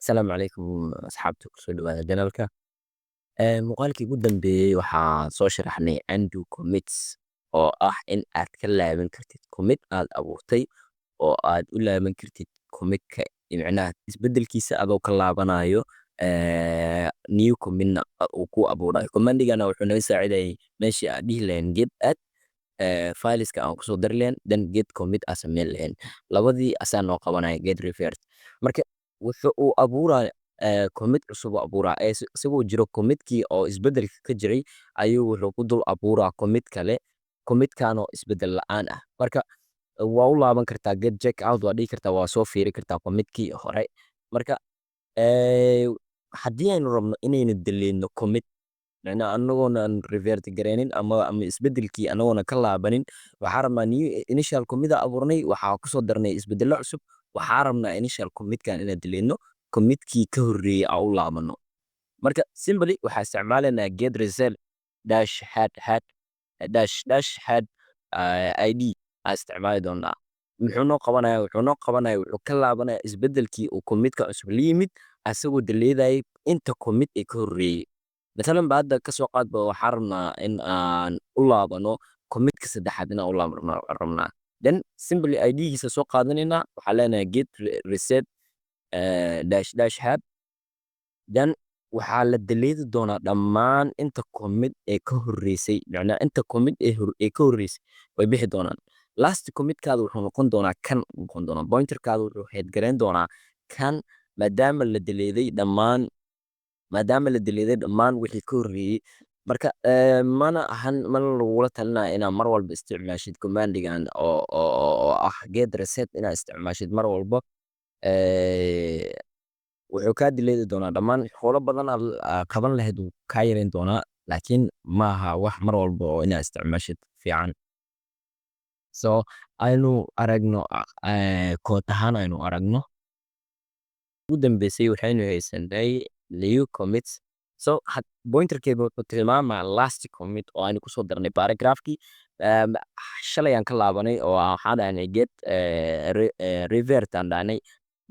Asalaamu calaykum asxaabta kusoo dhawaada janalka. Muuqaalkii ugu dambeeyey waxaa soo sharaxnay undo commits oo ah in aad ka laaban kartid commit aad abuurtay oo aad u laaban kartid commitka micnaha isbedelkiisa adoo ka laabanayo new commitna uu ku abuurayo. Commandigana wuxuu naga saacidayay meeshii aad dhihi lahayn git add fileska aan kusoo dari lahayn then git commit aan samayn lahayn. Labadii asaa noo qabanaya get revert. Marka wuxuu uu abuuraya commit cusub uu abuuraa isagoo jiro commitkii oo isbedelka ka jiray ayuu wuxuu ku dul abuuraa commit kale commitkan oo isbedel la'aan ah. Marka waa u laaban kartaa get check out waa dhihi kartaa waa soo fiiri kartaa commitkii hore. Marka haddii aynu rabno inaynu deleyno commit macnaha anagoona aan revert gareynin ama isbedelkii anagoona ka laabanin waxaa rabnaa new initial commit aa abuurnay waxaa kusoo darnay isbedelo cusub waxaa rabnaa initial commitkan inaan deleyno commitkii ka horreeyey aan u laabano. Marka simply waxaa isticmaalaynaa get result dash had id aa isticmaali doonaa. Wuxuu noo qabanaya wuxuu ka laabanaya isbedelkii uu commitka cusub la yimid asagoo deleedayay inta commit ee ka horreeyey. Masalan ba hadda kasoo qaadba waxaa rabnaa in aan u laabano commitka saddexaad inaan u rabnaa then simply idgiisa soo qaadanaynaa waxaa leenahay get reset had then waxaa la deleedi doonaa dhammaan inta commit ee ka horreysay macnaha inta commit ee ka horreysay way bixi doonaan. Last commitkaada wuxuu noqon doonaa kan noqon doonaa pointerkaada wuxuu head gareyn doonaa kan maadaama la deleeday dhammaan wixii ka horreeyey. Marka mana lagula talinaya inaad mar walba isticmaashid commandigan oo ah get reset inaad isticmaashid mar walba. Wuxuu kaa deleedi doonaa dhammaan howlo badan qaban lahayd wuu kaa yareyn doonaa laakiin maaha wax mar walba oo inaad isticmaashid fiican. So aynu aragno kood ahaan aynu aragno ugu dambeysay waxaynu haysanay new commits. So pointerkeedu wuxuu tilmaamaa last commit oo aynu kusoo darnay paragraphkii shalay aan ka laabanay oo waxaan dhahnay get revert aan dhahnay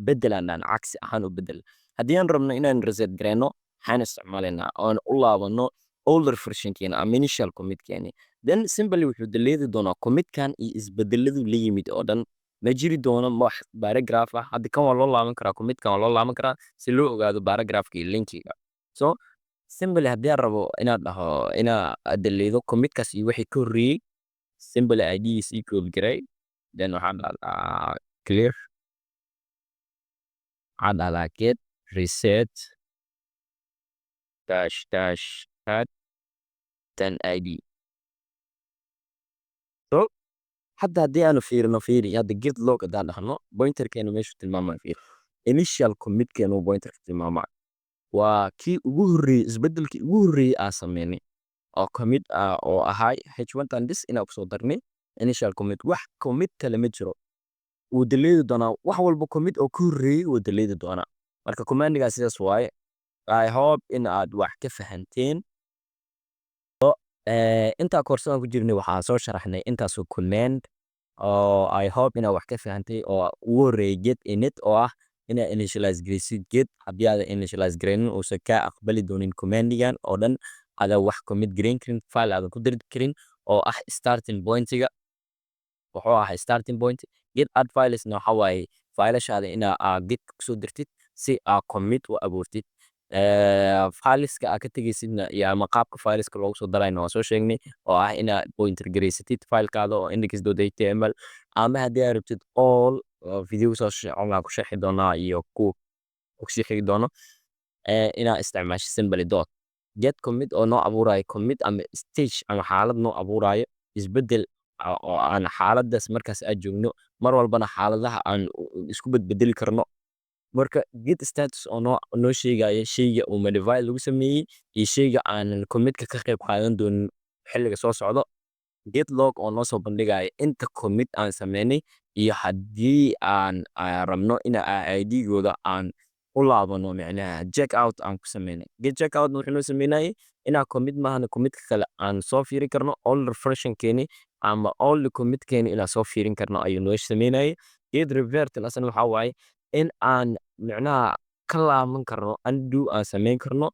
bedel aan dhahnay cagsi ahaan u bedel. Haddii aan rabno inaan reset gareyno waxaan isticmaalaynaa oon u laabano older versionkeena ama initial commitkeeni then simply wuxuu deleedi doonaa commitkan iyo isbedeladu la yimid oo dhan ma jiri doono wax paragraph ah. Hadda kan waa loo laaban karaa commitkan waa loo laaban karaa si loo ogaado paragraphka iyo linkiga. So simply haddii aan rabo inaad dhaho inaad deleedo commitkaas iyo wixii ka horreeyey simply idgiisa equal garay then waxaan dhahdaa clear waxaan dhahdaa get reset had then id. So hadda haddii aanu fiiri hadda git log haddaan dhahno pointerkeenu meeshu tilmaamaya fiir initial commitkeenu pointerka tilmaamaya waa kii ugu horreeyey isbedelkii ugu horreeyey aan sameynay oo commit oo ahay h1 tan dis inaan kusoo darnay initial commit wax commit kale ma jiro wuu deleedi doonaa wax walba commit oo ka horreeyey wuu deleedi doonaa. Marka commandigaas sidaas waaye. I hope in aad wax ka fahanteen. Intaa koorsada ku jirnay waxaa soo sharaxnay intaasoo command oo I hope inaad wax ka fahantay oo ugu horreeyay get init oo ah inaad initialize gareysid get haddii aad initialize gareynin uusan kaa aqbali doonin commandigan oo dhan adaa wax commit gareyn karin file aadan ku diri karin oo ah starting pointiga wuxuu ahaa starting point. Get add filesna waxaa waaye filashaada inaa git kusoo dirtid si aa commit u abuurtid. Fileska aad ka tegaysidna iyo ama qaabka fileska loogu soo darayna waa soo sheegnay oo ah inaad pointer gareysatid filekaada oo index.html ama haddii aad rabtid all video soo online ku sharxi doonaa iyo ku xigi doono inaad isticmaashid simply dot get commit oo noo abuurayo commit ama stage ama xaalad noo abuurayo isbedel oo aan xaaladaas markaas aad joogno mar walbana xaaladaha aan isku bedbedeli karno. Marka get status oo noo sheegaya sheyga uu modify lagu sameeyey iyo sheyga aan commitka ka qayb qaadan doonin xilliga soo socdo. Get log oo noo soo bandhigaya inta commit aan sameynay iyo haddii aan rabno in idgooda aan u laabano macnaha check out aan ku sameynay. Get check out wuxuu noo sameynayay inaa commit maahana commitka kale aan soo fiirin karno older versionkeeni ama old commitkeeni inaan soo fiirin karno ayuu noo sameynayay. Get revert asana waxaa waaye in aan micnaha ka laaban karno undo aan samayn karno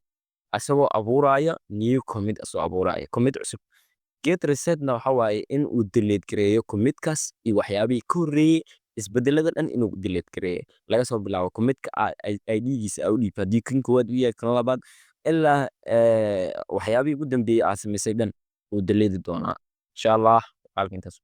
asagoo abuuraya new commit asoo abuuraya commit cusub get resetna waxa waaye in uu delete gareeyo commitkaas iyo waxyaabihii ka horreeyey isbedelada dhan inuu delete gareeyo laga soo bilaabo commitka ID-giisa u dhiibto haddii kan koowaad u yahay kan labaad ilaa waxyaabihii ugu dambeeyey aad samaysay dhan uu delete doonaa insha allah halka intaas